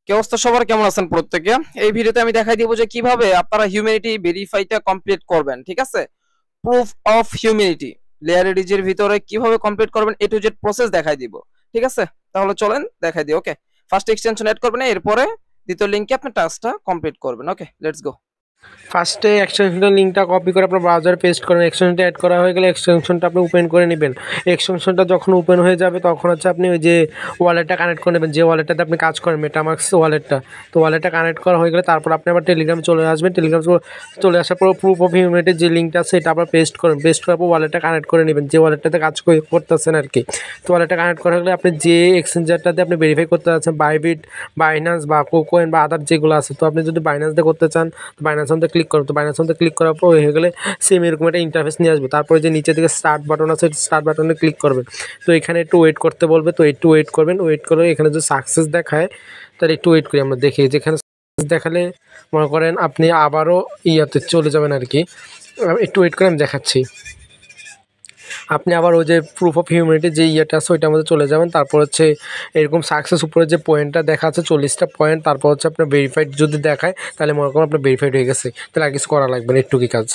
কি অবস্থা সবার, কেমন আছেন প্রত্যেকে? এই ভিডিওতে আমি দেখাই দিব যে কিভাবে আপনারা হিউম্যানিটি ভেরিফাইটা কমপ্লিট করবেন। ঠিক আছে, প্রুফ অফ হিউম্যানিটি লেয়ার এডিজের ভিতরে কিভাবে কমপ্লিট করবেন এ টু জেড প্রসেস দেখাই দিব। ঠিক আছে, তাহলে চলেন দেখাই দিই। ওকে, ফার্স্ট এক্সটেনশন অ্যাড করবেন, এরপরে দ্বিতীয় লিংকে আপনি টাস্কটা কমপ্লিট করবেন। ওকে, লেটস গো। ফার্স্টে এক্সটেনশনের লিঙ্কটা কপি করে আপনার ব্রাউজারে পেস্ট করেন। এক্সটেনশনটা অ্যাড করা হয়ে গেলে এক্সটেনশনটা আপনি ওপেন করে নেবেন। এক্সটেনশনটা যখন ওপেন হয়ে যাবে তখন হচ্ছে আপনি ওই যে ওয়ালেটটা কানেক্ট করে নেবেন, যে ওয়ালেটটাতে আপনি কাজ করেন, মেটামাক্স ওয়ালেটটা। তো ওয়ালেটটা কানেক্ট করা হয়ে গেলে তারপর আপনি আবার টেলিগ্রামে চলে আসবেন। টেলিগ্রাম চলে আসার পর প্রুফ অফ হিউম্যানিটির যে লিঙ্কটা আছে সেটা আবার পেস্ট করেন। পেস্ট করার পর ওয়ালেটটা কানেক্ট করে নেবেন, যে ওয়ালেটটাতে কাজ করতেছেন আর কি। তো ওয়ালেটটা কানেক্ট করা হলে আপনি যে এক্সচেঞ্জারটাতে আপনি ভেরিফাই করতে যাচ্ছেন, বাইবিট, বাইন্যান্স বা কোকোয়েন বা আদার যেগুলো আছে, তো আপনি যদি বাইন্যান্স দিয়ে করতে চান তো বাইন্যান্স অনতে ক্লিক করুন। তো বাইন্যান্স অনতে ক্লিক করার পর হয়ে গেলে সেম এরকম একটা ইন্টারফেস নিয়ে আসবে। তারপরে যে নিচে দিকে স্টার্ট বাটন আছে, স্টার্ট বাটনে ক্লিক করবেন। তো এখানে একটু ওয়েট করতে বলবে, তো একটু ওয়েট করবেন। ওয়েট করে এখানে যদি সাকসেস দেখায় তাহলে একটু ওয়েট করি, আমরা দেখি যেখানে দেখালে মনে করেন আপনি আবারও ইয়াতে চলে যাবেন আর কি। একটু ওয়েট করে আমি দেখাচ্ছি। আপনি আবার ওই যে প্রুফ অফ হিউম্যানিটি যে ইয়েটা আছে ওইটার মধ্যে চলে যাবেন। তারপর হচ্ছে এরকম সাকসেস উপরে যে পয়েন্টটা দেখা আছে 40টা পয়েন্ট, তারপর হচ্ছে আপনার ভেরিফাইড যদি দেখায় তাহলে মনে করুন আপনার ভেরিফাইড হয়ে গেছে, তাহলে আর কিছু করা লাগবে না, একটু কি কাজ।